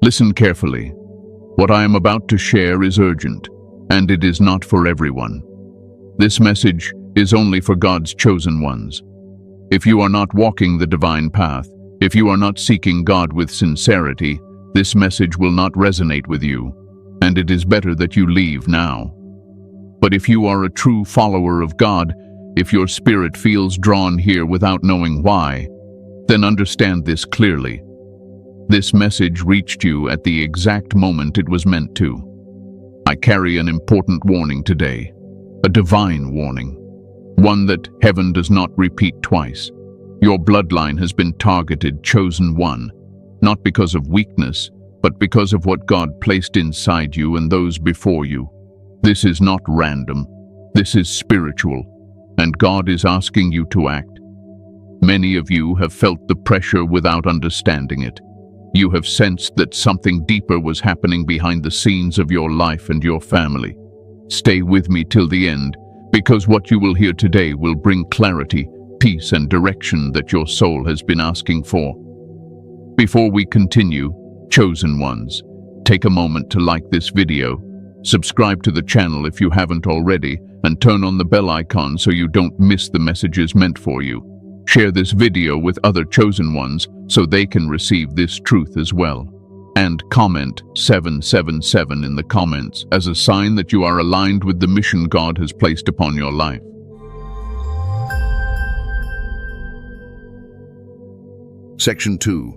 Listen carefully. What I am about to share is urgent, and it is not for everyone. This message is only for God's chosen ones. If you are not walking the divine path, if you are not seeking God with sincerity, this message will not resonate with you, and it is better that you leave now. But if you are a true follower of God, if your spirit feels drawn here without knowing why, then understand this clearly. This message reached you at the exact moment it was meant to. I carry an important warning today, a divine warning, one that heaven does not repeat twice. Your bloodline has been targeted, chosen one, not because of weakness, but because of what God placed inside you and those before you. This is not random. This is spiritual, and God is asking you to act. Many of you have felt the pressure without understanding it. You have sensed that something deeper was happening behind the scenes of your life and your family. Stay with me till the end, because what you will hear today will bring clarity, peace, and direction that your soul has been asking for. Before we continue, chosen ones, take a moment to like this video, subscribe to the channel if you haven't already, and turn on the bell icon so you don't miss the messages meant for you. Share this video with other chosen ones so they can receive this truth as well. And comment 777 in the comments as a sign that you are aligned with the mission God has placed upon your life. Section 2.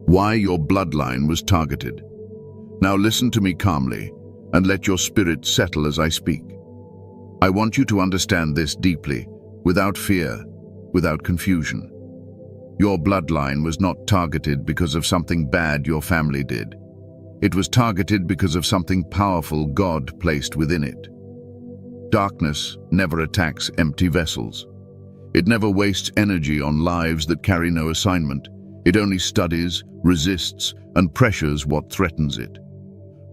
Why your bloodline was targeted. Now listen to me calmly and let your spirit settle as I speak. I want you to understand this deeply, without fear, without confusion. Your bloodline was not targeted because of something bad your family did. It was targeted because of something powerful God placed within it. Darkness never attacks empty vessels. It never wastes energy on lives that carry no assignment. It only studies, resists, and pressures what threatens it.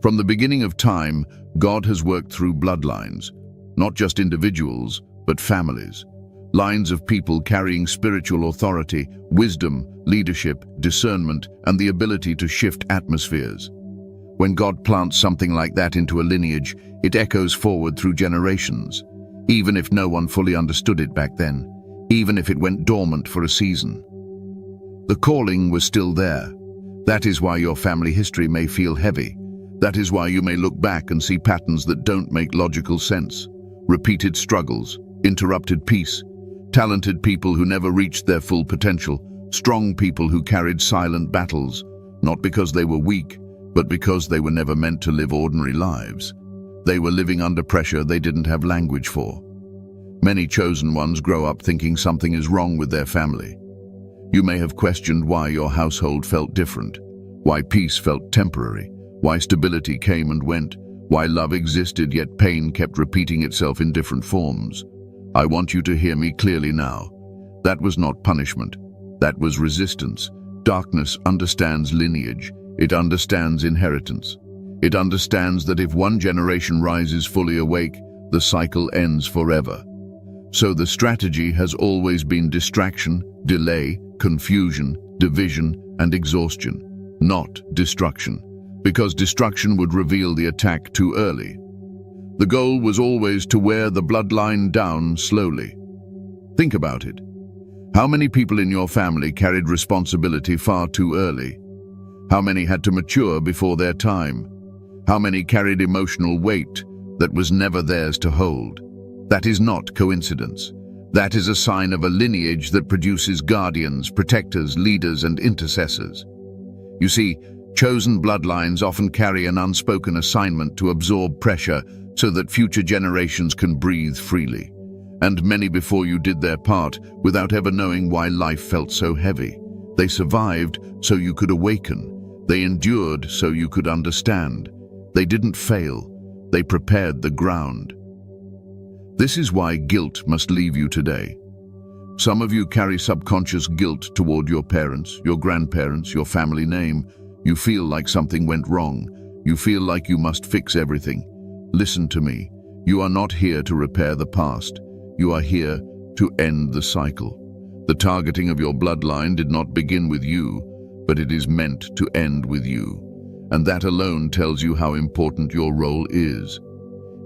From the beginning of time, God has worked through bloodlines, not just individuals, but families. Lines of people carrying spiritual authority, wisdom, leadership, discernment, and the ability to shift atmospheres. When God plants something like that into a lineage, it echoes forward through generations, even if no one fully understood it back then, even if it went dormant for a season. The calling was still there. That is why your family history may feel heavy. That is why you may look back and see patterns that don't make logical sense. Repeated struggles, interrupted peace, talented people who never reached their full potential, strong people who carried silent battles, not because they were weak, but because they were never meant to live ordinary lives. They were living under pressure they didn't have language for. Many chosen ones grow up thinking something is wrong with their family. You may have questioned why your household felt different, why peace felt temporary, why stability came and went, why love existed yet pain kept repeating itself in different forms. I want you to hear me clearly now. That was not punishment. That was resistance. Darkness understands lineage. It understands inheritance. It understands that if one generation rises fully awake, the cycle ends forever. So the strategy has always been distraction, delay, confusion, division, and exhaustion, not destruction, because destruction would reveal the attack too early. The goal was always to wear the bloodline down slowly. Think about it. How many people in your family carried responsibility far too early? How many had to mature before their time? How many carried emotional weight that was never theirs to hold? That is not coincidence. That is a sign of a lineage that produces guardians, protectors, leaders, and intercessors. You see, chosen bloodlines often carry an unspoken assignment to absorb pressure so that future generations can breathe freely. And many before you did their part without ever knowing why life felt so heavy. They survived so you could awaken. They endured so you could understand. They didn't fail. They prepared the ground. This is why guilt must leave you today. Some of you carry subconscious guilt toward your parents, your grandparents, your family name. You feel like something went wrong. You feel like you must fix everything. Listen to me. You are not here to repair the past. You are here to end the cycle. The targeting of your bloodline did not begin with you, but it is meant to end with you. and that alone tells you how important your role is.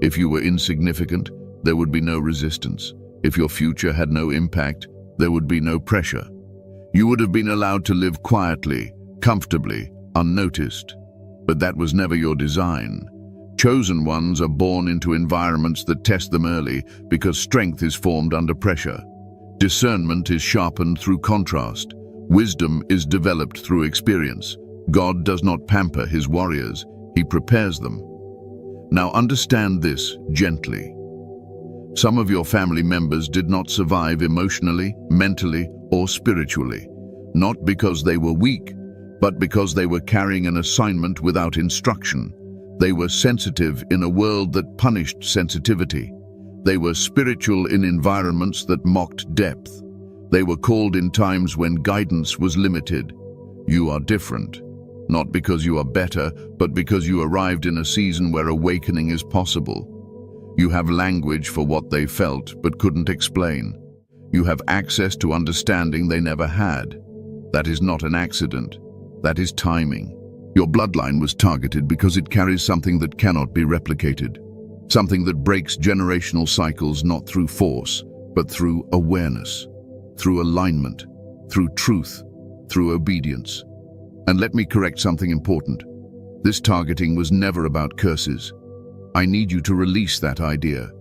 If you were insignificant, there would be no resistance. If your future had no impact, there would be no pressure. You would have been allowed to live quietly, comfortably, unnoticed. But that was never your design. Chosen ones are born into environments that test them early because strength is formed under pressure. Discernment is sharpened through contrast. Wisdom is developed through experience. God does not pamper his warriors, he prepares them. Now understand this gently. Some of your family members did not survive emotionally, mentally, or spiritually, not because they were weak, but because they were carrying an assignment without instruction. They were sensitive in a world that punished sensitivity. They were spiritual in environments that mocked depth. They were called in times when guidance was limited. You are different, not because you are better, but because you arrived in a season where awakening is possible. You have language for what they felt but couldn't explain. You have access to understanding they never had. That is not an accident. That is timing. Your bloodline was targeted because it carries something that cannot be replicated. Something that breaks generational cycles not through force, but through awareness, through alignment, through truth, through obedience. And let me correct something important. This targeting was never about curses. I need you to release that idea.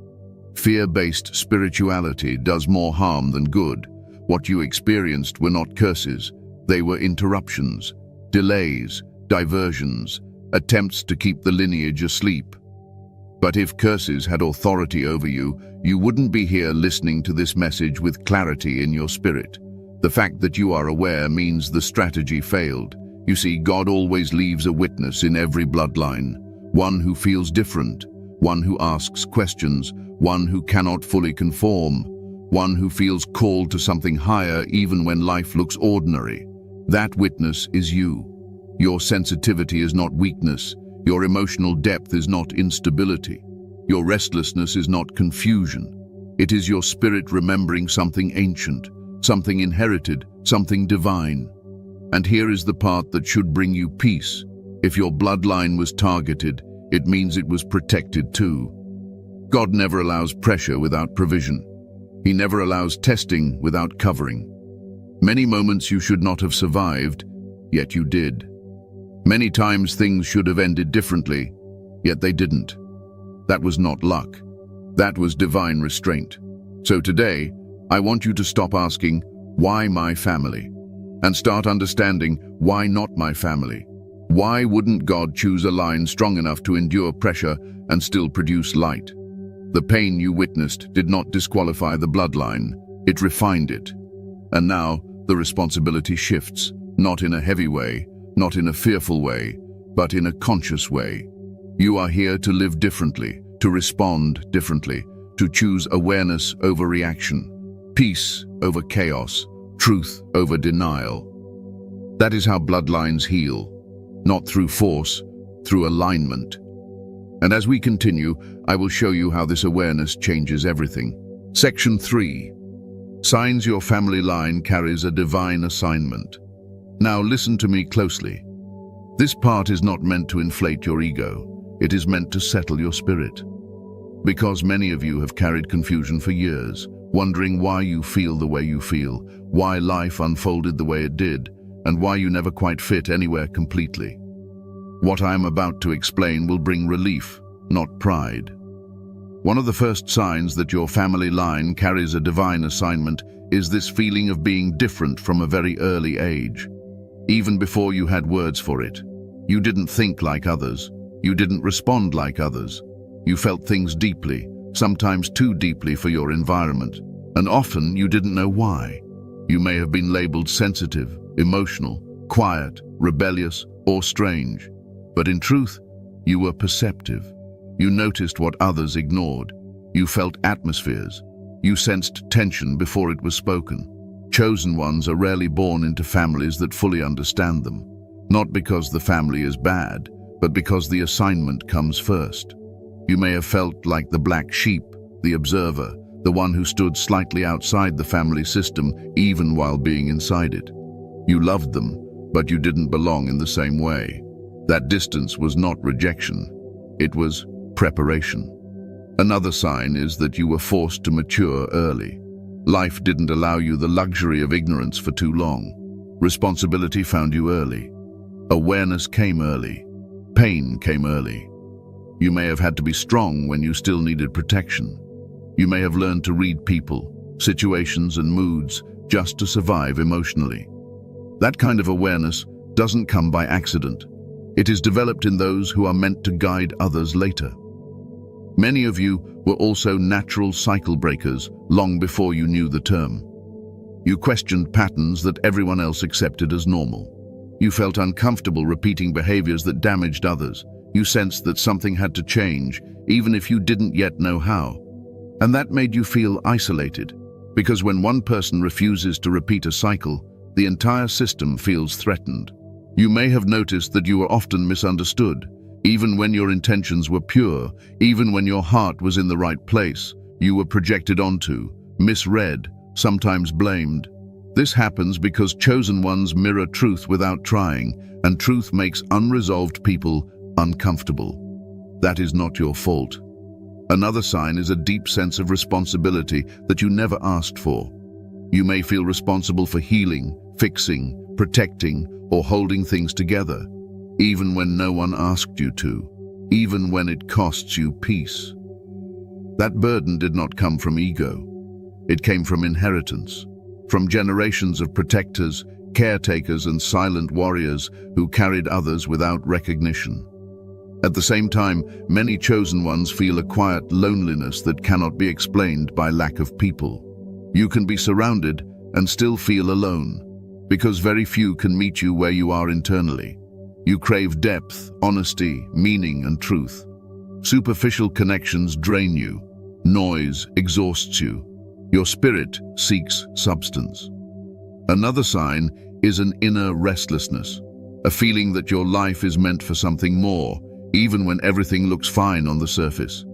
Fear-based spirituality does more harm than good. What you experienced were not curses. They were interruptions, delays, diversions, attempts to keep the lineage asleep. But if curses had authority over you, you wouldn't be here listening to this message with clarity in your spirit. The fact that you are aware means the strategy failed. You see, God always leaves a witness in every bloodline. One who feels different, one who asks questions, one who cannot fully conform, one who feels called to something higher even when life looks ordinary. That witness is you. Your sensitivity is not weakness. Your emotional depth is not instability. Your restlessness is not confusion. It is your spirit remembering something ancient, something inherited, something divine. And here is the part that should bring you peace. If your bloodline was targeted, it means it was protected too. God never allows pressure without provision. He never allows testing without covering. Many moments you should not have survived, yet you did. Many times things should have ended differently, yet they didn't. That was not luck. That was divine restraint. So today, I want you to stop asking, why my family? And start understanding, why not my family? Why wouldn't God choose a line strong enough to endure pressure and still produce light? The pain you witnessed did not disqualify the bloodline, it refined it. And now, the responsibility shifts, not in a heavy way, not in a fearful way, but in a conscious way. You are here to live differently, to respond differently, to choose awareness over reaction, peace over chaos, truth over denial. That is how bloodlines heal, not through force, through alignment. And as we continue, I will show you how this awareness changes everything. Section 3. Signs your family line carries a divine assignment. Now listen to me closely. This part is not meant to inflate your ego. It is meant to settle your spirit. Because many of you have carried confusion for years, wondering why you feel the way you feel, why life unfolded the way it did, and why you never quite fit anywhere completely. What I am about to explain will bring relief, not pride. One of the first signs that your family line carries a divine assignment is this feeling of being different from a very early age. Even before you had words for it, you didn't think like others. You didn't respond like others. You felt things deeply, sometimes too deeply for your environment, and often you didn't know why. You may have been labeled sensitive, emotional, quiet, rebellious, or strange. But in truth, you were perceptive. You noticed what others ignored. You felt atmospheres. You sensed tension before it was spoken. Chosen ones are rarely born into families that fully understand them, not because the family is bad, but because the assignment comes first. You may have felt like the black sheep, the observer, the one who stood slightly outside the family system even while being inside it. You loved them, but you didn't belong in the same way. That distance was not rejection. It was preparation. Another sign is that you were forced to mature early. Life didn't allow you the luxury of ignorance for too long. Responsibility found you early. Awareness came early. Pain came early. You may have had to be strong when you still needed protection. You may have learned to read people, situations and moods just to survive emotionally. That kind of awareness doesn't come by accident. It is developed in those who are meant to guide others later. Many of you were also natural cycle breakers long before you knew the term. You questioned patterns that everyone else accepted as normal. You felt uncomfortable repeating behaviors that damaged others. You sensed that something had to change, even if you didn't yet know how. And that made you feel isolated, because when one person refuses to repeat a cycle, the entire system feels threatened. You may have noticed that you were often misunderstood, even when your intentions were pure, even when your heart was in the right place. You were projected onto, misread, sometimes blamed. This happens because chosen ones mirror truth without trying, and truth makes unresolved people uncomfortable. That is not your fault. Another sign is a deep sense of responsibility that you never asked for. You may feel responsible for healing, fixing, protecting, or holding things together, even when no one asked you to, even when it costs you peace. That burden did not come from ego. It came from inheritance, from generations of protectors, caretakers, and silent warriors who carried others without recognition. At the same time, many chosen ones feel a quiet loneliness that cannot be explained by lack of people. You can be surrounded and still feel alone, because very few can meet you where you are internally. You crave depth, honesty, meaning, and truth. Superficial connections drain you. Noise exhausts you. Your spirit seeks substance. Another sign is an inner restlessness, a feeling that your life is meant for something more, even when everything looks fine on the surface.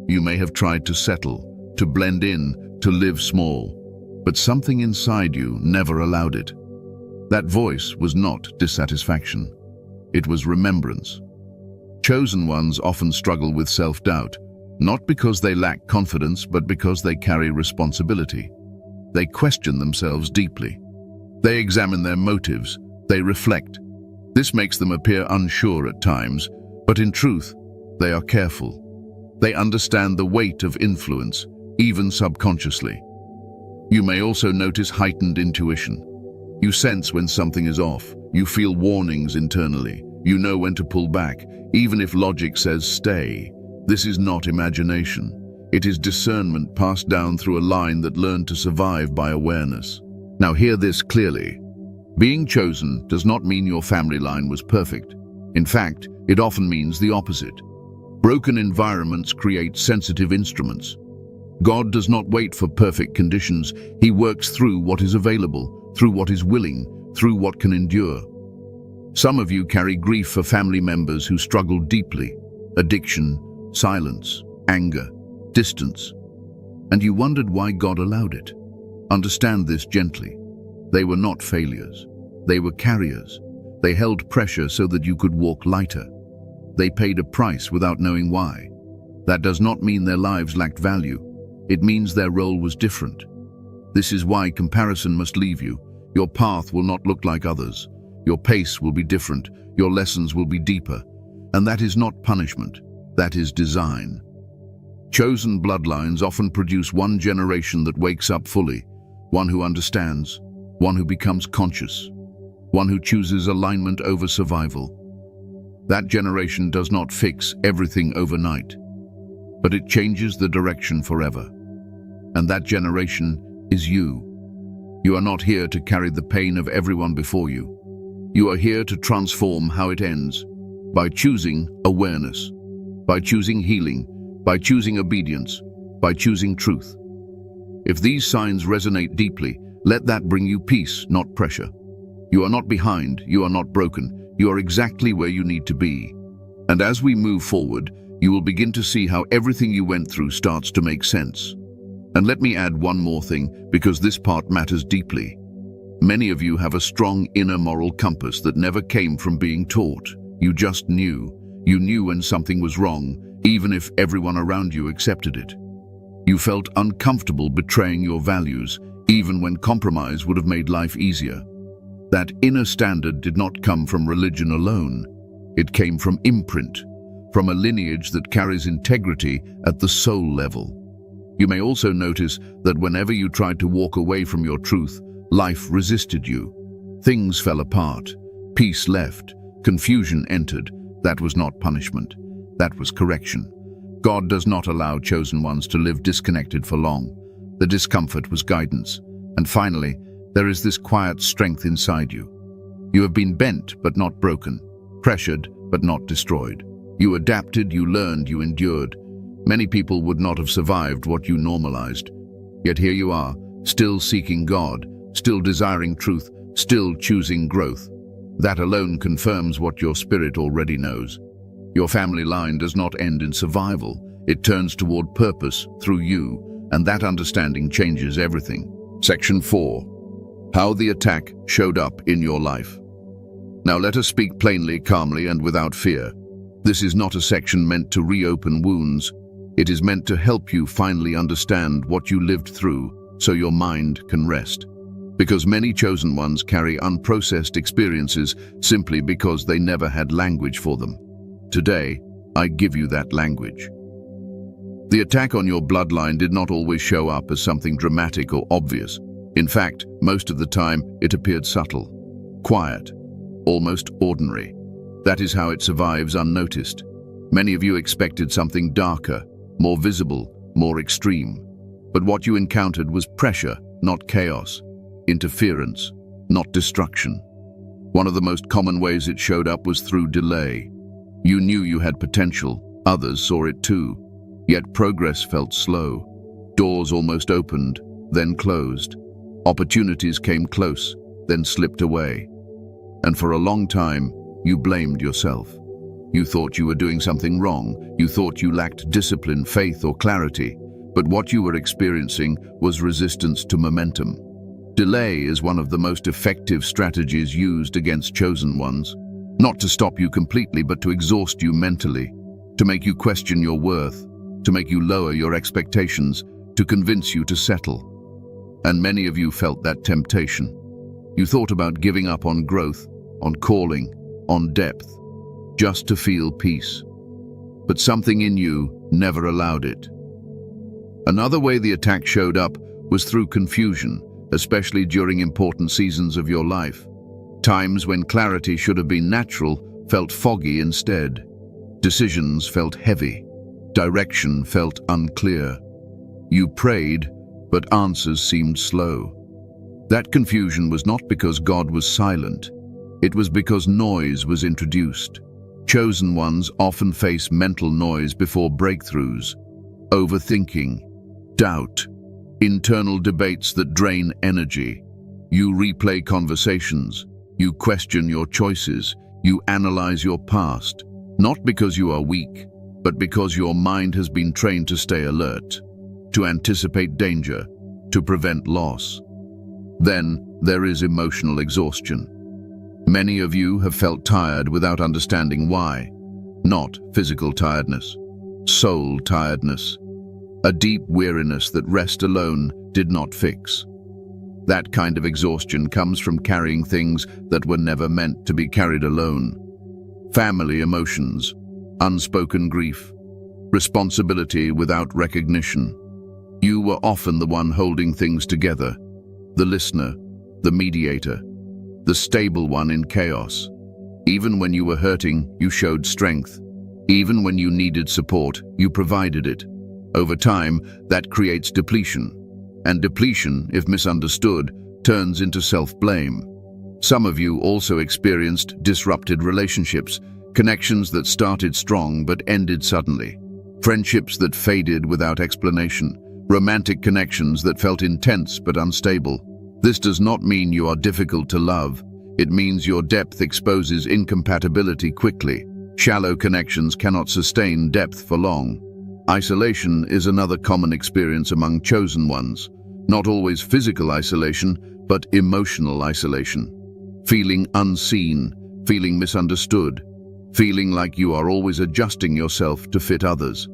You may have tried to settle, to blend in, to live small, but something inside you never allowed it. That voice was not dissatisfaction. It was remembrance. Chosen ones often struggle with self-doubt, not because they lack confidence, but because they carry responsibility. They question themselves deeply. They examine their motives. They reflect. This makes them appear unsure at times, but in truth, they are careful. They understand the weight of influence, even subconsciously. You may also notice heightened intuition. You sense when something is off. You feel warnings internally. You know when to pull back, even if logic says stay. This is not imagination. It is discernment passed down through a line that learned to survive by awareness. Now hear this clearly. Being chosen does not mean your family line was perfect. In fact, it often means the opposite. Broken environments create sensitive instruments. God does not wait for perfect conditions. He works through what is available, through what is willing, through what can endure. Some of you carry grief for family members who struggle deeply. Addiction, silence, anger, distance. And you wondered why God allowed it. Understand this gently. They were not failures. They were carriers. They held pressure so that you could walk lighter. They paid a price without knowing why. That does not mean their lives lacked value. It means their role was different. This is why comparison must leave you. Your path will not look like others. Your pace will be different. Your lessons will be deeper. And that is not punishment. That is design. Chosen bloodlines often produce one generation that wakes up fully, one who understands, one who becomes conscious, one who chooses alignment over survival. That generation does not fix everything overnight, but it changes the direction forever. And that generation is you. You are not here to carry the pain of everyone before you. You are here to transform how it ends, by choosing awareness, by choosing healing, by choosing obedience, by choosing truth. If these signs resonate deeply, let that bring you peace, not pressure. You are not behind, you are not broken, you are exactly where you need to be. And as we move forward, you will begin to see how everything you went through starts to make sense. And let me add one more thing, because this part matters deeply. Many of you have a strong inner moral compass that never came from being taught. You just knew. You knew when something was wrong, even if everyone around you accepted it. You felt uncomfortable betraying your values, even when compromise would have made life easier. That inner standard did not come from religion alone. It came from imprint, from a lineage that carries integrity at the soul level. You may also notice that whenever you tried to walk away from your truth, life resisted you. Things fell apart, peace left, confusion entered. That was not punishment. That was correction. God does not allow chosen ones to live disconnected for long. The discomfort was guidance. And finally, there is this quiet strength inside you. You have been bent but not broken, pressured but not destroyed. You adapted, you learned, you endured. Many people would not have survived what you normalized. Yet here you are, still seeking God, still desiring truth, still choosing growth. That alone confirms what your spirit already knows. Your family line does not end in survival. It turns toward purpose through you, and that understanding changes everything. Section 4. How the attack showed up in your life. Now let us speak plainly, calmly, and without fear. This is not a section meant to reopen wounds. It is meant to help you finally understand what you lived through so your mind can rest. Because many chosen ones carry unprocessed experiences simply because they never had language for them. Today, I give you that language. The attack on your bloodline did not always show up as something dramatic or obvious. In fact, most of the time, it appeared subtle, quiet, almost ordinary. That is how it survives unnoticed. Many of you expected something darker, more visible, more extreme. But what you encountered was pressure, not chaos. Interference, not destruction. One of the most common ways it showed up was through delay. You knew you had potential, others saw it too. Yet progress felt slow. Doors almost opened, then closed. Opportunities came close, then slipped away. And for a long time, you blamed yourself. You thought you were doing something wrong. You thought you lacked discipline, faith, or clarity. But what you were experiencing was resistance to momentum. Delay is one of the most effective strategies used against chosen ones. Not to stop you completely, but to exhaust you mentally, to make you question your worth, to make you lower your expectations, to convince you to settle. And many of you felt that temptation. You thought about giving up on growth, on calling, on depth, just to feel peace. But something in you never allowed it. Another way the attack showed up was through confusion, especially during important seasons of your life. Times when clarity should have been natural felt foggy instead. Decisions felt heavy. Direction felt unclear. You prayed, but answers seemed slow. That confusion was not because God was silent. It was because noise was introduced. Chosen ones often face mental noise before breakthroughs. Overthinking, doubt, internal debates that drain energy. You replay conversations. You question your choices. You analyze your past. Not because you are weak, but because your mind has been trained to stay alert, to anticipate danger, to prevent loss. Then there is emotional exhaustion. Many of you have felt tired without understanding why. Not physical tiredness, soul tiredness. A deep weariness that rest alone did not fix. That kind of exhaustion comes from carrying things that were never meant to be carried alone. Family emotions, unspoken grief, responsibility without recognition. You were often the one holding things together, the listener, the mediator, the stable one in chaos. Even when you were hurting, you showed strength. Even when you needed support, you provided it. Over time, that creates depletion. And depletion, if misunderstood, turns into self-blame. Some of you also experienced disrupted relationships, connections that started strong but ended suddenly, friendships that faded without explanation, romantic connections that felt intense but unstable. This does not mean you are difficult to love. It means your depth exposes incompatibility quickly. Shallow connections cannot sustain depth for long. Isolation is another common experience among chosen ones. Not always physical isolation, but emotional isolation. Feeling unseen, feeling misunderstood, feeling like you are always adjusting yourself to fit others.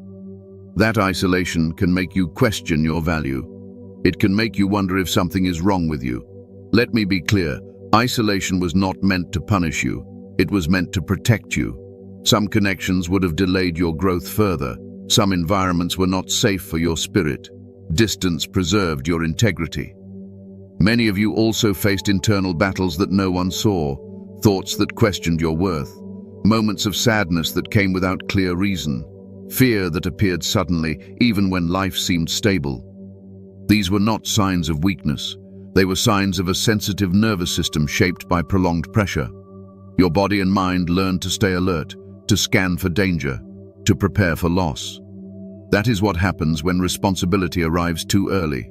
That isolation can make you question your value. It can make you wonder if something is wrong with you. Let me be clear, isolation was not meant to punish you. It was meant to protect you. Some connections would have delayed your growth further. Some environments were not safe for your spirit. Distance preserved your integrity. Many of you also faced internal battles that no one saw, thoughts that questioned your worth, moments of sadness that came without clear reason, fear that appeared suddenly even when life seemed stable. These were not signs of weakness. They were signs of a sensitive nervous system shaped by prolonged pressure. Your body and mind learned to stay alert, to scan for danger, to prepare for loss. That is what happens when responsibility arrives too early.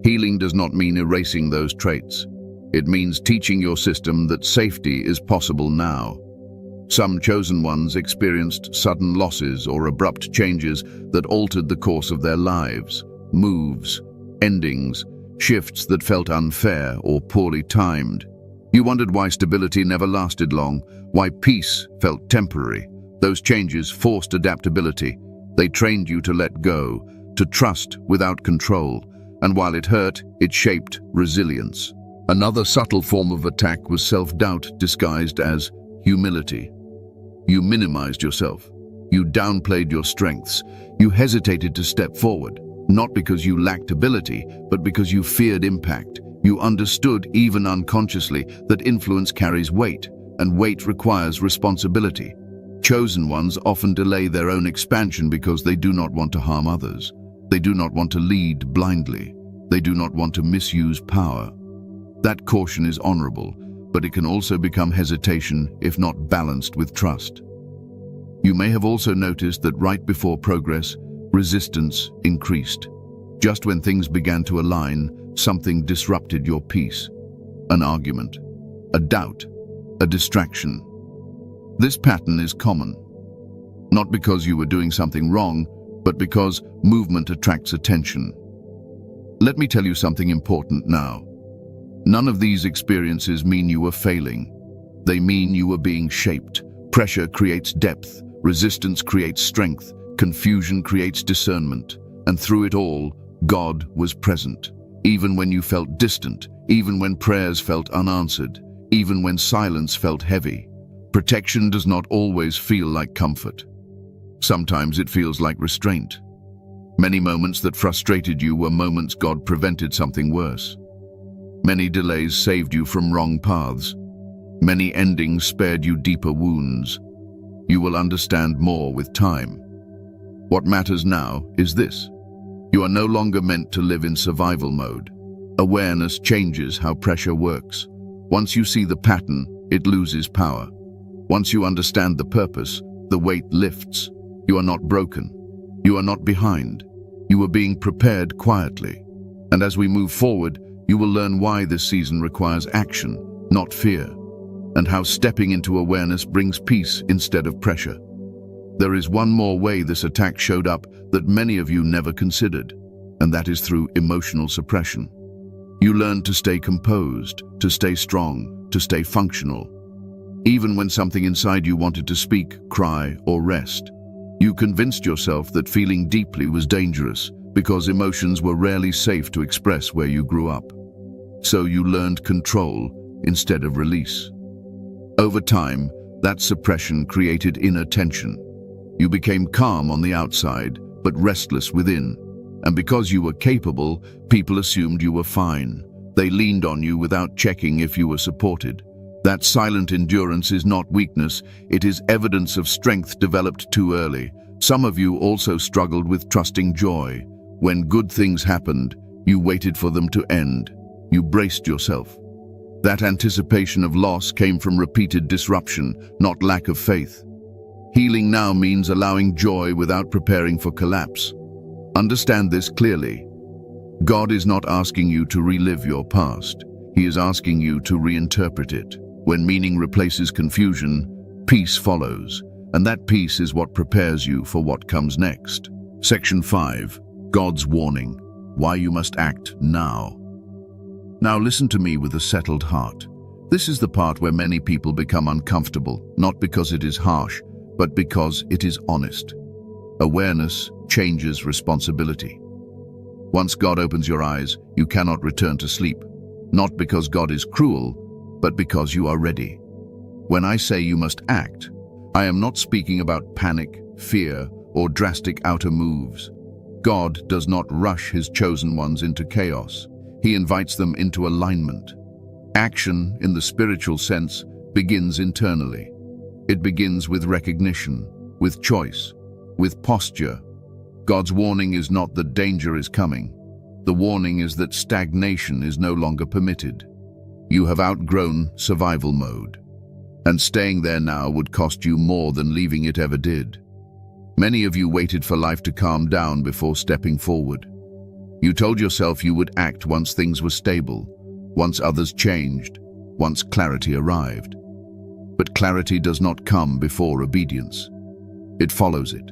Healing does not mean erasing those traits. It means teaching your system that safety is possible now. Some chosen ones experienced sudden losses or abrupt changes that altered the course of their lives, moves, endings, shifts that felt unfair or poorly timed. You wondered why stability never lasted long, why peace felt temporary. Those changes forced adaptability. They trained you to let go, to trust without control, and while it hurt, it shaped resilience. Another subtle form of attack was self-doubt disguised as humility. You minimized yourself. You downplayed your strengths. You hesitated to step forward, not because you lacked ability, but because you feared impact. You understood, even unconsciously, that influence carries weight, and weight requires responsibility. Chosen ones often delay their own expansion because they do not want to harm others. They do not want to lead blindly. They do not want to misuse power. That caution is honorable, but it can also become hesitation if not balanced with trust. You may have also noticed that right before progress, resistance increased. Just when things began to align, something disrupted your peace. An argument, a doubt, a distraction. This pattern is common, not because you were doing something wrong, but because movement attracts attention. Let me tell you something important now. None of these experiences mean you were failing. They mean you were being shaped. Pressure creates depth, resistance creates strength, confusion creates discernment. And through it all, God was present. Even when you felt distant, even when prayers felt unanswered, even when silence felt heavy. Protection does not always feel like comfort. Sometimes it feels like restraint. Many moments that frustrated you were moments God prevented something worse. Many delays saved you from wrong paths. Many endings spared you deeper wounds. You will understand more with time. What matters now is this. You are no longer meant to live in survival mode. Awareness changes how pressure works. Once you see the pattern, it loses power. Once you understand the purpose, the weight lifts. You are not broken. You are not behind. You are being prepared quietly. And as we move forward, you will learn why this season requires action, not fear, and how stepping into awareness brings peace instead of pressure. There is one more way this attack showed up that many of you never considered, and that is through emotional suppression. You learned to stay composed, to stay strong, to stay functional. Even when something inside you wanted to speak, cry, or rest, you convinced yourself that feeling deeply was dangerous because emotions were rarely safe to express where you grew up. So you learned control instead of release. Over time, that suppression created inner tension. You became calm on the outside, but restless within. And because you were capable, people assumed you were fine. They leaned on you without checking if you were supported. That silent endurance is not weakness, it is evidence of strength developed too early. Some of you also struggled with trusting joy. When good things happened, you waited for them to end. You braced yourself. That anticipation of loss came from repeated disruption, not lack of faith. Healing now means allowing joy without preparing for collapse. Understand this clearly. God is not asking you to relive your past. He is asking you to reinterpret it. When meaning replaces confusion, peace follows, and that peace is what prepares you for what comes next. Section 5. God's warning. Why you must act now. Now listen to me with a settled heart. This is the part where many people become uncomfortable, not because it is harsh, but because it is honest. Awareness changes responsibility. Once God opens your eyes, you cannot return to sleep, not because God is cruel, but because you are ready. When I say you must act, I am not speaking about panic, fear, or drastic outer moves. God does not rush his chosen ones into chaos. He invites them into alignment. Action, in the spiritual sense, begins internally. It begins with recognition, with choice, with posture. God's warning is not that danger is coming. The warning is that stagnation is no longer permitted. You have outgrown survival mode, and staying there now would cost you more than leaving it ever did. Many of you waited for life to calm down before stepping forward. You told yourself you would act once things were stable, once others changed, once clarity arrived. But clarity does not come before obedience. It follows it.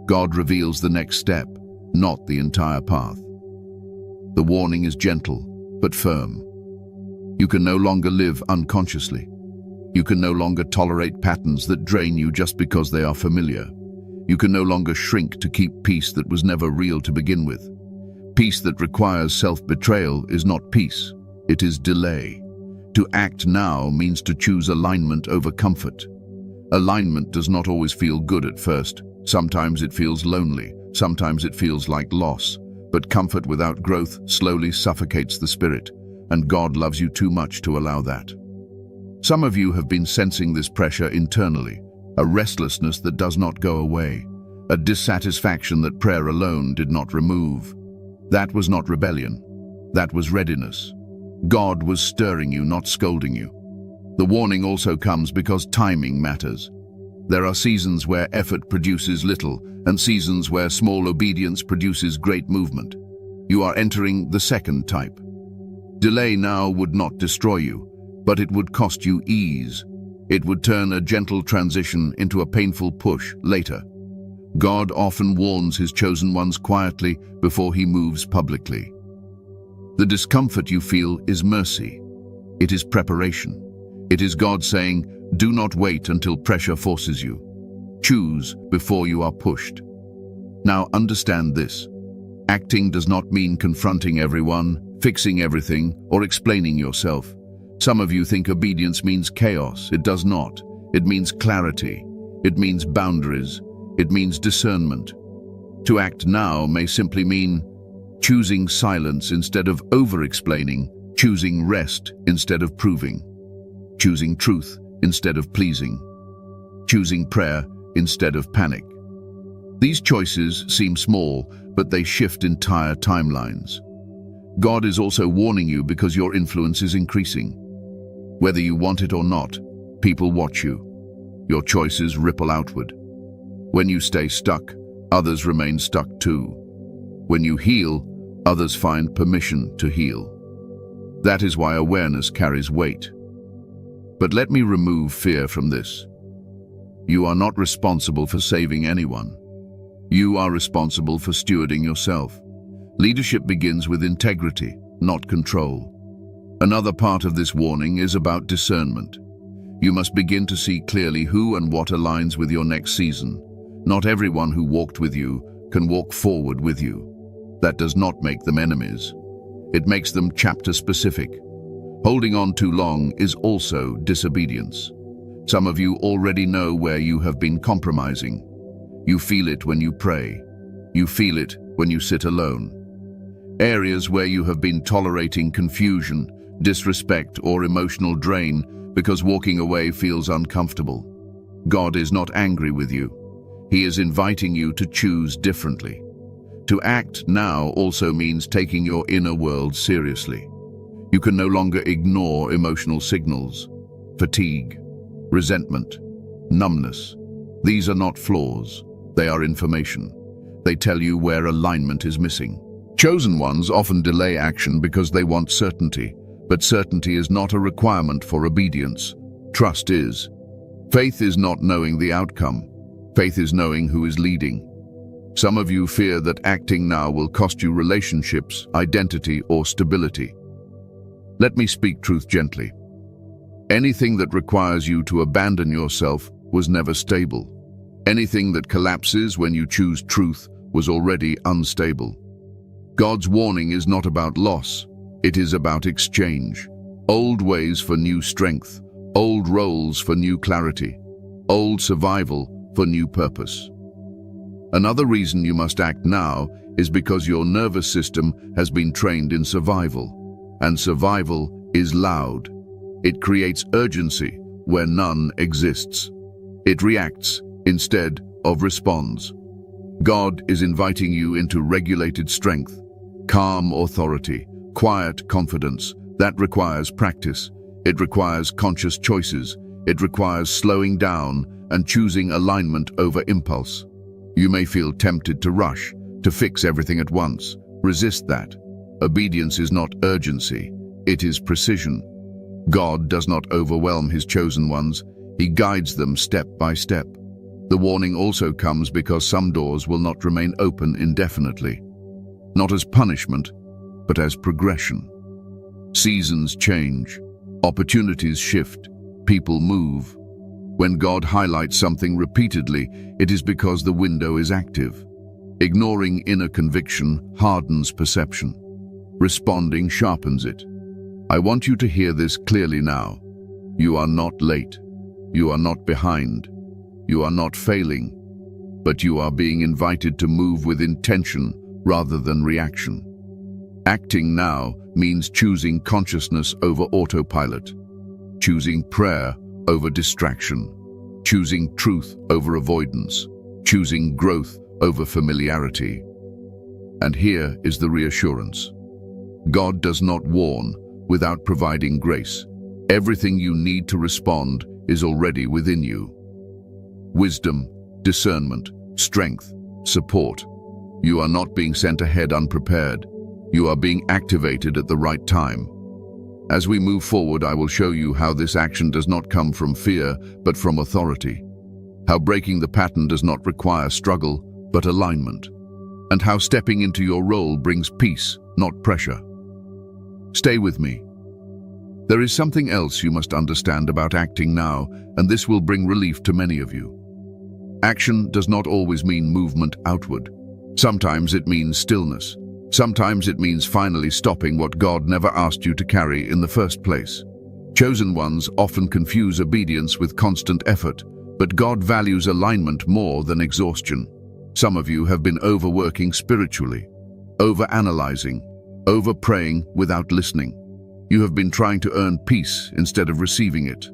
God reveals the next step, not the entire path. The warning is gentle, but firm. You can no longer live unconsciously. You can no longer tolerate patterns that drain you just because they are familiar. You can no longer shrink to keep peace that was never real to begin with. Peace that requires self-betrayal is not peace, it is delay. To act now means to choose alignment over comfort. Alignment does not always feel good at first. Sometimes it feels lonely, sometimes it feels like loss. But comfort without growth slowly suffocates the spirit, and God loves you too much to allow that. Some of you have been sensing this pressure internally, a restlessness that does not go away, a dissatisfaction that prayer alone did not remove. That was not rebellion, that was readiness. God was stirring you, not scolding you. The warning also comes because timing matters. There are seasons where effort produces little, and seasons where small obedience produces great movement. You are entering the second type. Delay now would not destroy you, but it would cost you ease. It would turn a gentle transition into a painful push later. God often warns his chosen ones quietly before he moves publicly. The discomfort you feel is mercy. It is preparation. It is God saying, do not wait until pressure forces you. Choose before you are pushed. Now understand this. Acting does not mean confronting everyone, fixing everything, or explaining yourself. Some of you think obedience means chaos. It does not. It means clarity. It means boundaries. It means discernment. To act now may simply mean choosing silence instead of over-explaining, choosing rest instead of proving, choosing truth instead of pleasing, choosing prayer instead of panic. These choices seem small, but they shift entire timelines. God is also warning you because your influence is increasing. Whether you want it or not, people watch you. Your choices ripple outward. When you stay stuck, others remain stuck too. When you heal, others find permission to heal. That is why awareness carries weight. But let me remove fear from this. You are not responsible for saving anyone. You are responsible for stewarding yourself. Leadership begins with integrity, not control. Another part of this warning is about discernment. You must begin to see clearly who and what aligns with your next season. Not everyone who walked with you can walk forward with you. That does not make them enemies. It makes them chapter-specific. Holding on too long is also disobedience. Some of you already know where you have been compromising. You feel it when you pray. You feel it when you sit alone. Areas where you have been tolerating confusion, disrespect, or emotional drain because walking away feels uncomfortable. God is not angry with you. He is inviting you to choose differently. To act now also means taking your inner world seriously. You can no longer ignore emotional signals, fatigue, resentment, numbness. These are not flaws, they are information. They tell you where alignment is missing. Chosen ones often delay action because they want certainty, but certainty is not a requirement for obedience. Trust is. Faith is not knowing the outcome. Faith is knowing who is leading. Some of you fear that acting now will cost you relationships, identity, or stability. Let me speak truth gently. Anything that requires you to abandon yourself was never stable. Anything that collapses when you choose truth was already unstable. God's warning is not about loss, it is about exchange. Old ways for new strength, old roles for new clarity, old survival for new purpose. Another reason you must act now is because your nervous system has been trained in survival, and survival is loud. It creates urgency where none exists. It reacts instead of responds. God is inviting you into regulated strength, calm authority, quiet confidence. That requires practice. It requires conscious choices. It requires slowing down and choosing alignment over impulse. You may feel tempted to rush, to fix everything at once. Resist that. Obedience is not urgency, it is precision. God does not overwhelm his chosen ones, he guides them step by step. The warning also comes because some doors will not remain open indefinitely. Not as punishment, but as progression. Seasons change, opportunities shift, people move. When God highlights something repeatedly, it is because the window is active. Ignoring inner conviction hardens perception. Responding sharpens it. I want you to hear this clearly now. You are not late. You are not behind. You are not failing. But you are being invited to move with intention rather than reaction. Acting now means choosing consciousness over autopilot, choosing prayer over distraction, choosing truth over avoidance, choosing growth over familiarity. And here is the reassurance. God does not warn without providing grace. Everything you need to respond is already within you. Wisdom, discernment, strength, support. You are not being sent ahead unprepared. You are being activated at the right time. As we move forward, I will show you how this action does not come from fear, but from authority. How breaking the pattern does not require struggle, but alignment. And how stepping into your role brings peace, not pressure. Stay with me. There is something else you must understand about acting now, and this will bring relief to many of you. Action does not always mean movement outward. Sometimes it means stillness. Sometimes it means finally stopping what God never asked you to carry in the first place. Chosen ones often confuse obedience with constant effort, but God values alignment more than exhaustion. Some of you have been overworking spiritually, over-analyzing, over-praying without listening. You have been trying to earn peace instead of receiving it.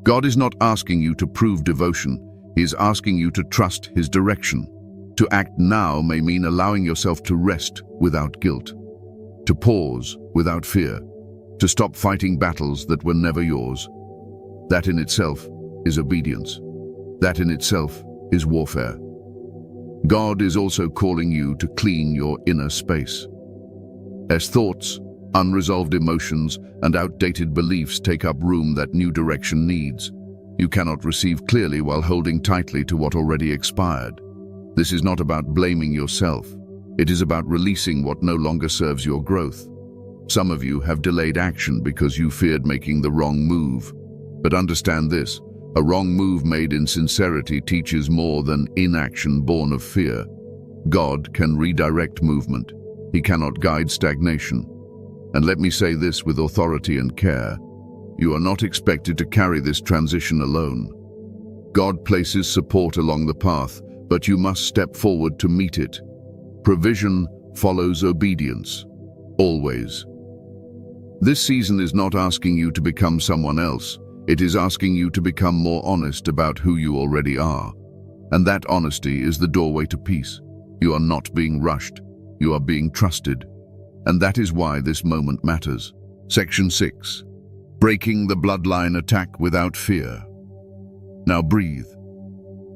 God is not asking you to prove devotion, he is asking you to trust his direction. To act now may mean allowing yourself to rest without guilt, to pause without fear, to stop fighting battles that were never yours. That in itself is obedience. That in itself is warfare. God is also calling you to clean your inner space. As thoughts, unresolved emotions, and outdated beliefs take up room that new direction needs, you cannot receive clearly while holding tightly to what already expired. This is not about blaming yourself. It is about releasing what no longer serves your growth. Some of you have delayed action because you feared making the wrong move. But understand this, a wrong move made in sincerity teaches more than inaction born of fear. God can redirect movement. He cannot guide stagnation. And let me say this with authority and care. You are not expected to carry this transition alone. God places support along the path, but you must step forward to meet it. Provision follows obedience, always. This season is not asking you to become someone else. It is asking you to become more honest about who you already are. And that honesty is the doorway to peace. You are not being rushed. You are being trusted. And that is why this moment matters. Section 6. Breaking the bloodline attack without fear. Now breathe.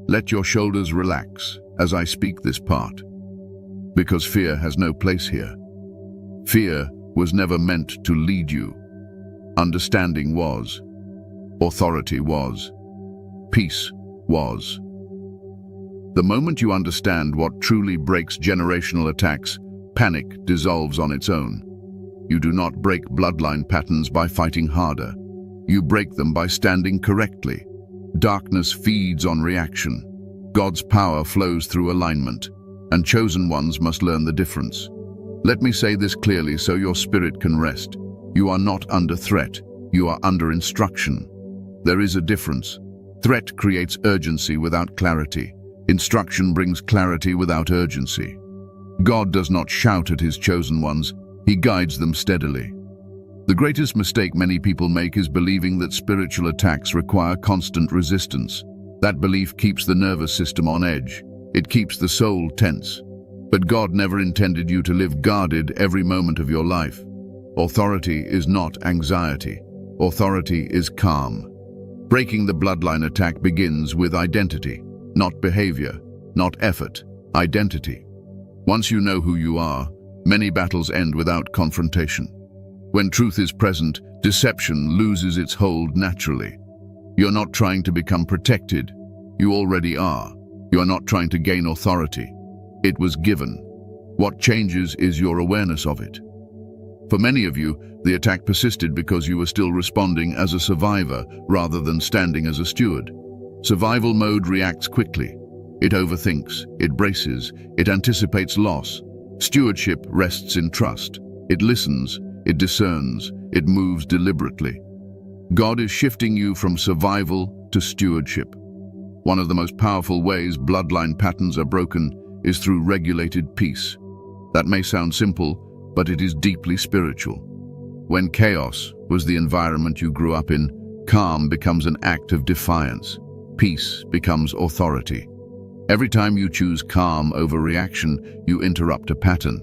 Let your shoulders relax as I speak this part, because fear has no place here. Fear was never meant to lead you. Understanding was. Authority was. Peace was. The moment you understand what truly breaks generational attacks, panic dissolves on its own. You do not break bloodline patterns by fighting harder. You break them by standing correctly. Darkness feeds on reaction. God's power flows through alignment, and chosen ones must learn the difference. Let me say this clearly so your spirit can rest. You are not under threat. You are under instruction. There is a difference. Threat creates urgency without clarity. Instruction brings clarity without urgency. God does not shout at his chosen ones. He guides them steadily. The greatest mistake many people make is believing that spiritual attacks require constant resistance. That belief keeps the nervous system on edge. It keeps the soul tense. But God never intended you to live guarded every moment of your life. Authority is not anxiety. Authority is calm. Breaking the bloodline attack begins with identity, not behavior, not effort, identity. Once you know who you are, many battles end without confrontation. When truth is present, deception loses its hold naturally. You're not trying to become protected. You already are. You are not trying to gain authority. It was given. What changes is your awareness of it. For many of you, the attack persisted because you were still responding as a survivor rather than standing as a steward. Survival mode reacts quickly. It overthinks, it braces, it anticipates loss. Stewardship rests in trust. It listens, it discerns, it moves deliberately. God is shifting you from survival to stewardship. One of the most powerful ways bloodline patterns are broken is through regulated peace. That may sound simple, but it is deeply spiritual. When chaos was the environment you grew up in, calm becomes an act of defiance. Peace becomes authority. Every time you choose calm over reaction, you interrupt a pattern.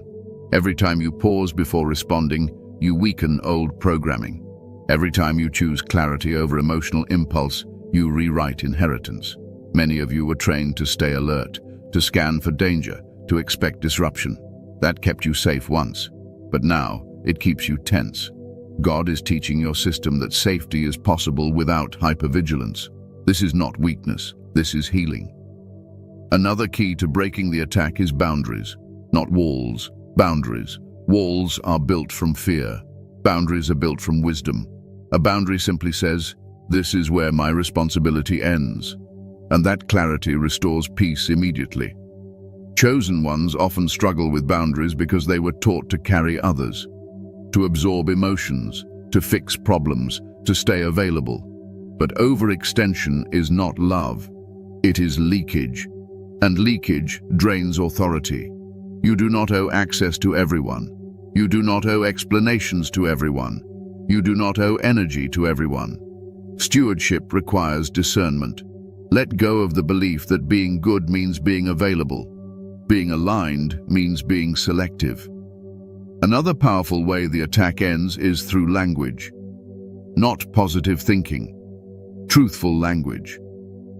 Every time you pause before responding, you weaken old programming. Every time you choose clarity over emotional impulse, you rewrite inheritance. Many of you were trained to stay alert, to scan for danger, to expect disruption. That kept you safe once, but now it keeps you tense. God is teaching your system that safety is possible without hypervigilance. This is not weakness, this is healing. Another key to breaking the attack is boundaries, not walls, boundaries. Walls are built from fear. Boundaries are built from wisdom. A boundary simply says, "This is where my responsibility ends." And that clarity restores peace immediately. Chosen ones often struggle with boundaries because they were taught to carry others, to absorb emotions, to fix problems, to stay available. But overextension is not love. It is leakage. And leakage drains authority. You do not owe access to everyone. You do not owe explanations to everyone. You do not owe energy to everyone. Stewardship requires discernment. Let go of the belief that being good means being available. Being aligned means being selective. Another powerful way the attack ends is through language. Not positive thinking. Truthful language.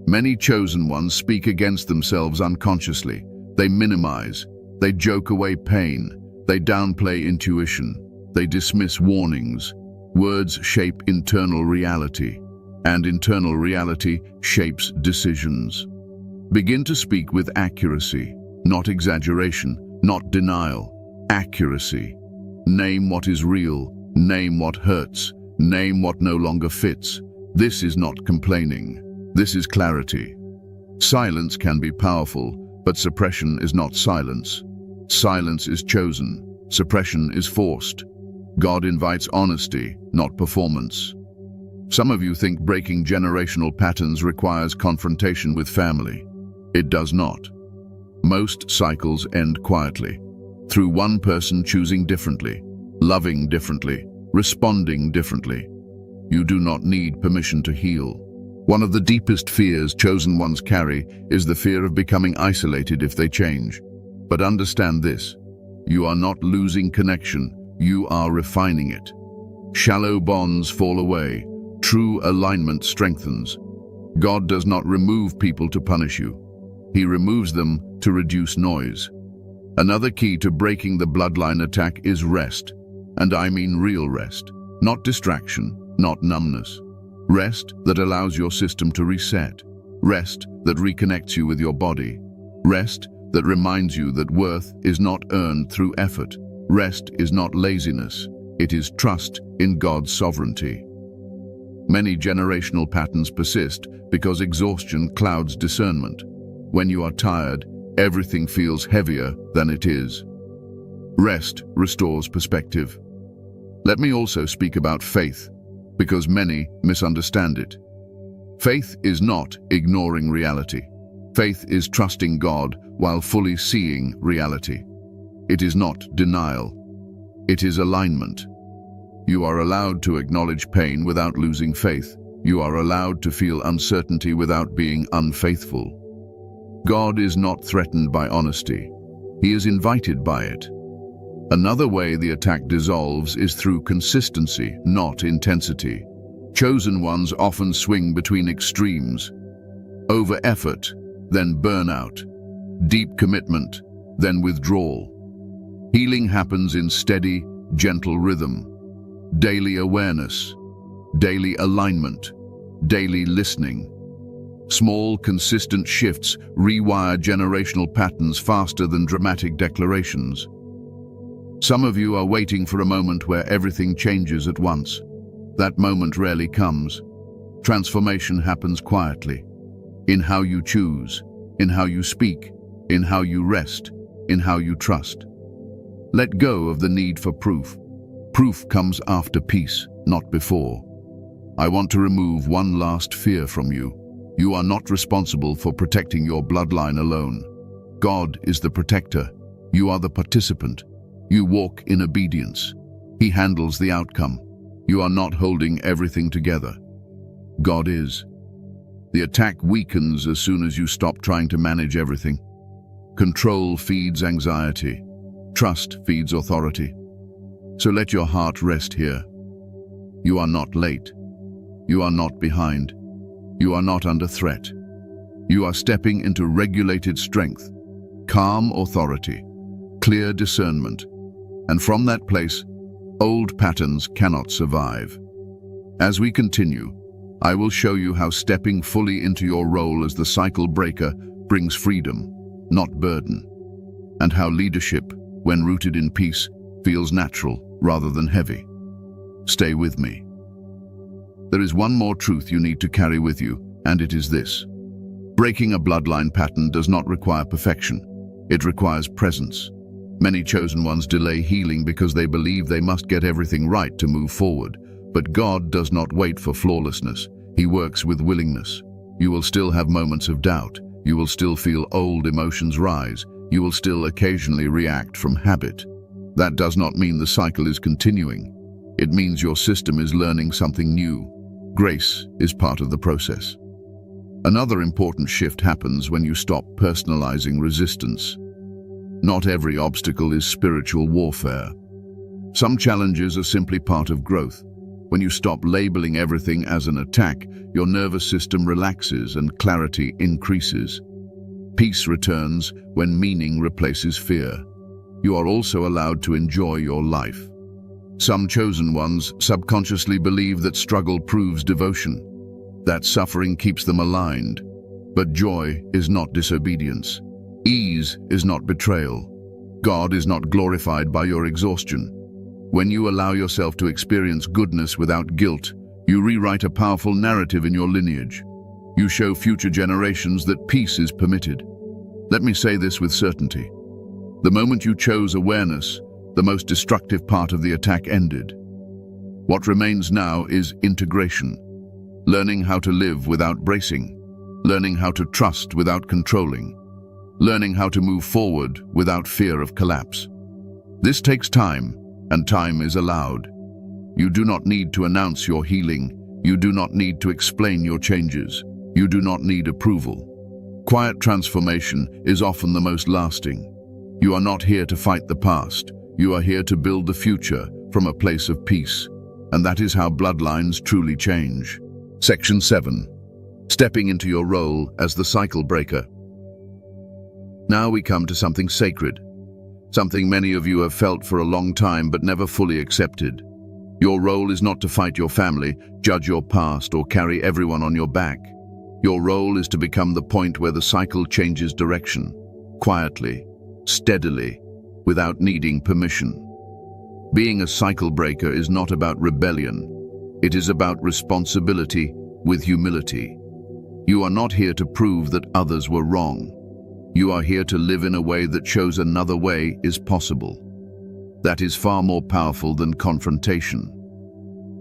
Many chosen ones speak against themselves unconsciously. They minimize. They joke away pain. They downplay intuition. They dismiss warnings. Words shape internal reality, and internal reality shapes decisions. Begin to speak with accuracy, not exaggeration, not denial. Accuracy. Name what is real. Name what hurts. Name what no longer fits. This is not complaining. This is clarity. Silence can be powerful, but suppression is not silence. Silence is chosen. Suppression is forced. God invites honesty, not performance. Some of you think breaking generational patterns requires confrontation with family. It does not. Most cycles end quietly, through one person choosing differently, loving differently, responding differently. You do not need permission to heal. One of the deepest fears chosen ones carry is the fear of becoming isolated if they change. But understand this, you are not losing connection, you are refining it. Shallow bonds fall away, true alignment strengthens. God does not remove people to punish you. He removes them to reduce noise. Another key to breaking the bloodline attack is rest. And I mean real rest, not distraction, not numbness. Rest that allows your system to reset. Rest that reconnects you with your body. Rest that reminds you that worth is not earned through effort. Rest is not laziness. It is trust in God's sovereignty. Many generational patterns persist because exhaustion clouds discernment. When you are tired, everything feels heavier than it is. Rest restores perspective. Let me also speak about faith, because many misunderstand it. Faith is not ignoring reality. Faith is trusting God while fully seeing reality. It is not denial. It is alignment. You are allowed to acknowledge pain without losing faith. You are allowed to feel uncertainty without being unfaithful. God is not threatened by honesty. He is invited by it. Another way the attack dissolves is through consistency, not intensity. Chosen ones often swing between extremes. Over-effort, then burnout. Deep commitment, then withdrawal. Healing happens in steady, gentle rhythm. Daily awareness, daily alignment, daily listening. Small, consistent shifts rewire generational patterns faster than dramatic declarations. Some of you are waiting for a moment where everything changes at once. That moment rarely comes. Transformation happens quietly, in how you choose, in how you speak, in how you rest, in how you trust. Let go of the need for proof. Proof comes after peace, not before. I want to remove one last fear from you. You are not responsible for protecting your bloodline alone. God is the protector. You are the participant. You walk in obedience. He handles the outcome. You are not holding everything together. God is. The attack weakens as soon as you stop trying to manage everything. Control feeds anxiety. Trust feeds authority. So let your heart rest here. You are not late. You are not behind. You are not under threat. You are stepping into regulated strength, calm authority, clear discernment. And from that place, old patterns cannot survive. As we continue, I will show you how stepping fully into your role as the cycle breaker brings freedom, not burden, and how leadership, when rooted in peace, feels natural rather than heavy. Stay with me. There is one more truth you need to carry with you, and it is this. Breaking a bloodline pattern does not require perfection. It requires presence. Many chosen ones delay healing because they believe they must get everything right to move forward. But God does not wait for flawlessness. He works with willingness. You will still have moments of doubt. You will still feel old emotions rise. You will still occasionally react from habit. That does not mean the cycle is continuing. It means your system is learning something new. Grace is part of the process. Another important shift happens when you stop personalizing resistance. Not every obstacle is spiritual warfare. Some challenges are simply part of growth. When you stop labeling everything as an attack, your nervous system relaxes and clarity increases. Peace returns when meaning replaces fear. You are also allowed to enjoy your life. Some chosen ones subconsciously believe that struggle proves devotion, that suffering keeps them aligned. But joy is not disobedience. Ease is not betrayal. God is not glorified by your exhaustion. When you allow yourself to experience goodness without guilt, you rewrite a powerful narrative in your lineage. You show future generations that peace is permitted. Let me say this with certainty. The moment you chose awareness, the most destructive part of the attack ended. What remains now is integration. Learning how to live without bracing. Learning how to trust without controlling. Learning how to move forward without fear of collapse. This takes time, and time is allowed. You do not need to announce your healing. You do not need to explain your changes. You do not need approval. Quiet transformation is often the most lasting. You are not here to fight the past. You are here to build the future from a place of peace. And that is how bloodlines truly change. Section 7. Stepping into your role as the cycle breaker. Now we come to something sacred. Something many of you have felt for a long time but never fully accepted. Your role is not to fight your family, judge your past, or carry everyone on your back. Your role is to become the point where the cycle changes direction, quietly, steadily, without needing permission. Being a cycle breaker is not about rebellion. It is about responsibility with humility. You are not here to prove that others were wrong. You are here to live in a way that shows another way is possible. That is far more powerful than confrontation.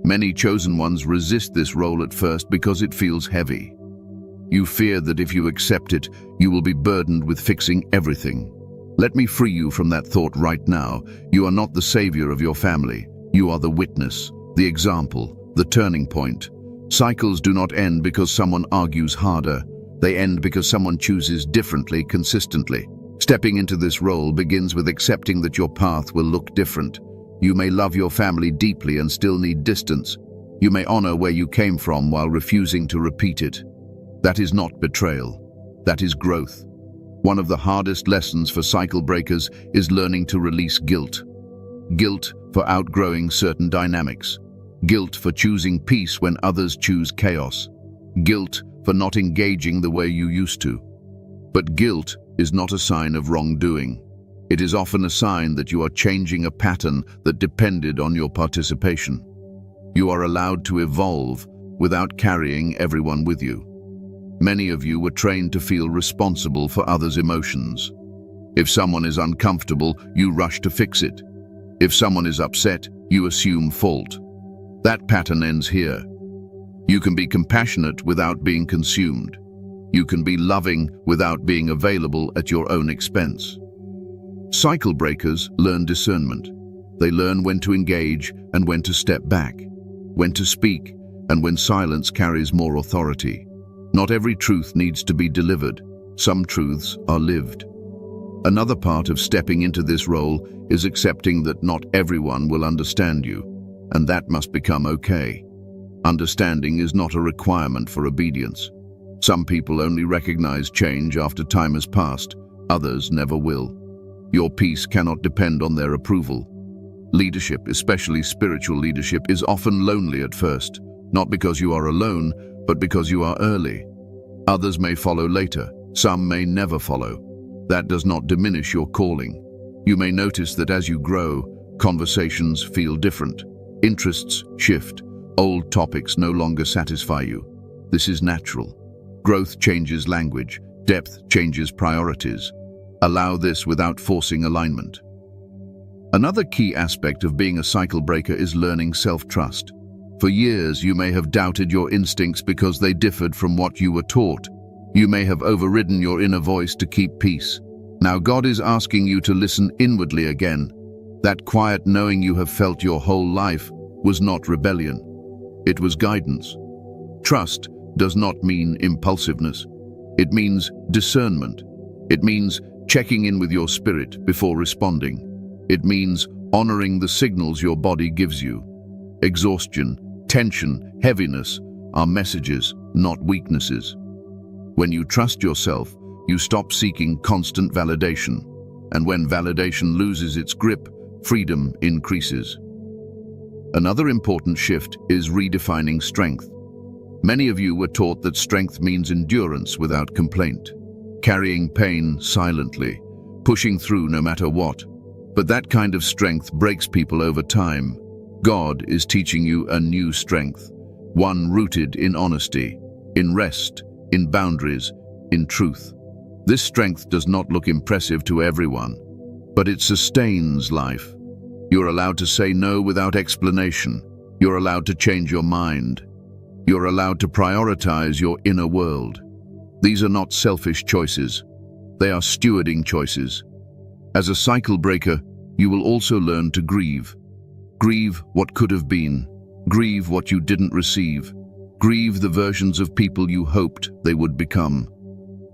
Many chosen ones resist this role at first because it feels heavy. You fear that if you accept it, you will be burdened with fixing everything. Let me free you from that thought right now. You are not the savior of your family. You are the witness, the example, the turning point. Cycles do not end because someone argues harder. They end because someone chooses differently consistently. Stepping into this role begins with accepting that your path will look different. You may love your family deeply and still need distance. You may honor where you came from while refusing to repeat it. That is not betrayal. That is growth. One of the hardest lessons for cycle breakers is learning to release guilt. Guilt for outgrowing certain dynamics. Guilt for choosing peace when others choose chaos. Guilt for not engaging the way you used to. But guilt is not a sign of wrongdoing. It is often a sign that you are changing a pattern that depended on your participation. You are allowed to evolve without carrying everyone with you. Many of you were trained to feel responsible for others' emotions. If someone is uncomfortable, you rush to fix it. If someone is upset, you assume fault. That pattern ends here. You can be compassionate without being consumed. You can be loving without being available at your own expense. Cycle breakers learn discernment. They learn when to engage and when to step back, when to speak and when silence carries more authority. Not every truth needs to be delivered. Some truths are lived. Another part of stepping into this role is accepting that not everyone will understand you, and that must become okay. Understanding is not a requirement for obedience. Some people only recognize change after time has passed. Others never will. Your peace cannot depend on their approval. Leadership, especially spiritual leadership, is often lonely at first, not because you are alone, but because you are early. Others may follow later. Some may never follow. That does not diminish your calling. You may notice that as you grow, conversations feel different. Interests shift. Old topics no longer satisfy you. This is natural. Growth changes language. Depth changes priorities. Allow this without forcing alignment. Another key aspect of being a cycle breaker is learning self-trust. For years, you may have doubted your instincts because they differed from what you were taught. You may have overridden your inner voice to keep peace. Now God is asking you to listen inwardly again. That quiet knowing you have felt your whole life was not rebellion. It was guidance. Trust does not mean impulsiveness. It means discernment. It means checking in with your spirit before responding. It means honoring the signals your body gives you. Exhaustion, tension, heaviness are messages, not weaknesses. When you trust yourself, you stop seeking constant validation. And when validation loses its grip, freedom increases. Another important shift is redefining strength. Many of you were taught that strength means endurance without complaint, carrying pain silently, pushing through no matter what. But that kind of strength breaks people over time. God is teaching you a new strength, one rooted in honesty, in rest, in boundaries, in truth. This strength does not look impressive to everyone, but it sustains life. You're allowed to say no without explanation. You're allowed to change your mind. You're allowed to prioritize your inner world. These are not selfish choices. They are stewarding choices. As a cycle breaker, you will also learn to grieve. Grieve what could have been. Grieve what you didn't receive. Grieve the versions of people you hoped they would become.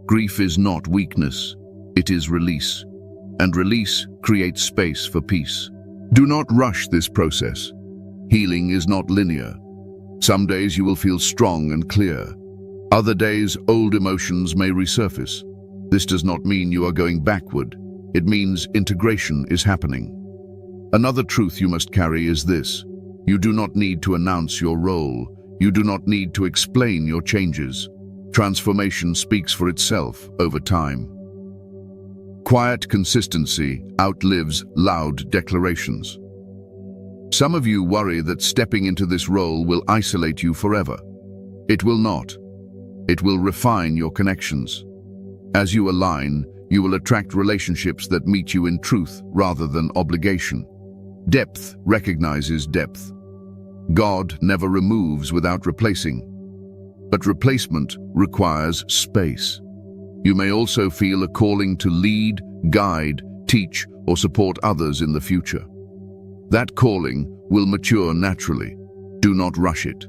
Grief is not weakness. It is release. And release creates space for peace. Do not rush this process. Healing is not linear. Some days you will feel strong and clear. Other days, old emotions may resurface. This does not mean you are going backward. It means integration is happening. Another truth you must carry is this: you do not need to announce your role. You do not need to explain your changes. Transformation speaks for itself over time. Quiet consistency outlives loud declarations. Some of you worry that stepping into this role will isolate you forever. It will not. It will refine your connections. As you align, you will attract relationships that meet you in truth rather than obligation. Depth recognizes depth. God never removes without replacing. But replacement requires space. You may also feel a calling to lead, guide, teach, or support others in the future. That calling will mature naturally. Do not rush it.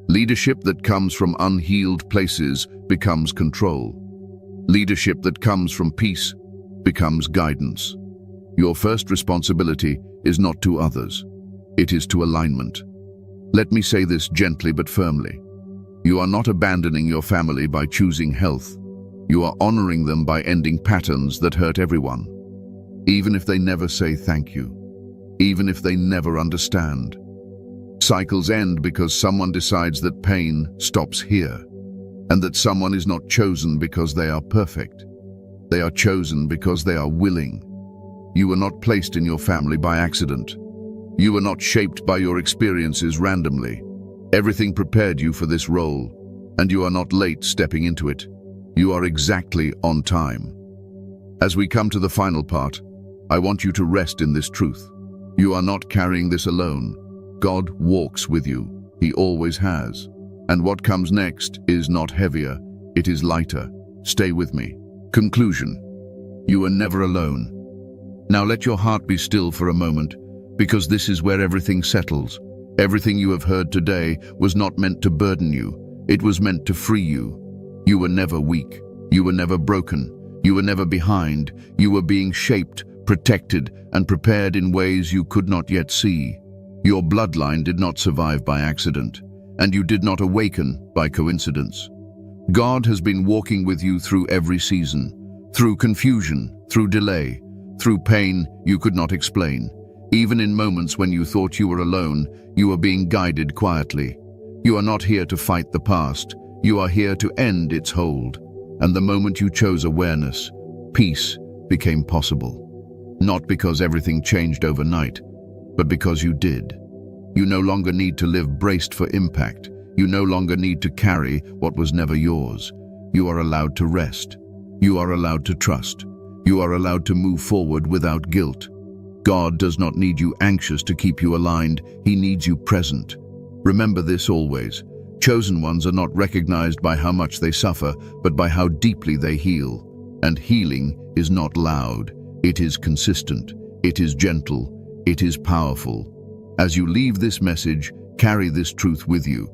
Leadership that comes from unhealed places becomes control. Leadership that comes from peace becomes guidance. Your first responsibility is not to others. It is to alignment. Let me say this gently but firmly. You are not abandoning your family by choosing health. You are honoring them by ending patterns that hurt everyone. Even if they never say thank you. Even if they never understand. Cycles end because someone decides that pain stops here, and that someone is not chosen because they are perfect. They are chosen because they are willing. You were not placed in your family by accident. You were not shaped by your experiences randomly. Everything prepared you for this role, and you are not late stepping into it. You are exactly on time. As we come to the final part, I want you to rest in this truth. You are not carrying this alone. God walks with you. He always has. And what comes next is not heavier, it is lighter. Stay with me. Conclusion. You are never alone. Now let your heart be still for a moment, because this is where everything settles. Everything you have heard today was not meant to burden you. It was meant to free you. You were never weak. You were never broken. You were never behind. You were being shaped, protected, and prepared in ways you could not yet see. Your bloodline did not survive by accident, and you did not awaken by coincidence. God has been walking with you through every season, through confusion, through delay, through pain you could not explain. Even in moments when you thought you were alone, you are being guided quietly. You are not here to fight the past. You are here to end its hold. And the moment you chose awareness, peace became possible. Not because everything changed overnight, but because you did. You no longer need to live braced for impact. You no longer need to carry what was never yours. You are allowed to rest. You are allowed to trust. You are allowed to move forward without guilt. God does not need you anxious to keep you aligned. He needs you present. Remember this always. Chosen ones are not recognized by how much they suffer, but by how deeply they heal. And healing is not loud. It is consistent. It is gentle. It is powerful. As you leave this message, carry this truth with you.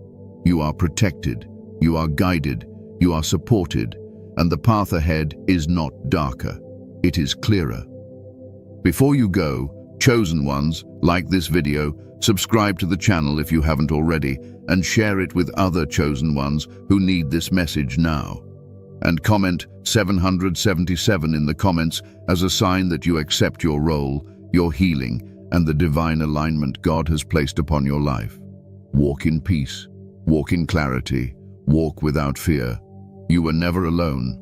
You are protected. You are guided. You are supported. And the path ahead is not darker. It is clearer. Before you go, chosen ones, like this video, subscribe to the channel if you haven't already, and share it with other chosen ones who need this message now. And comment 777 in the comments as a sign that you accept your role, your healing, and the divine alignment God has placed upon your life. Walk in peace, walk in clarity, walk without fear. You were never alone.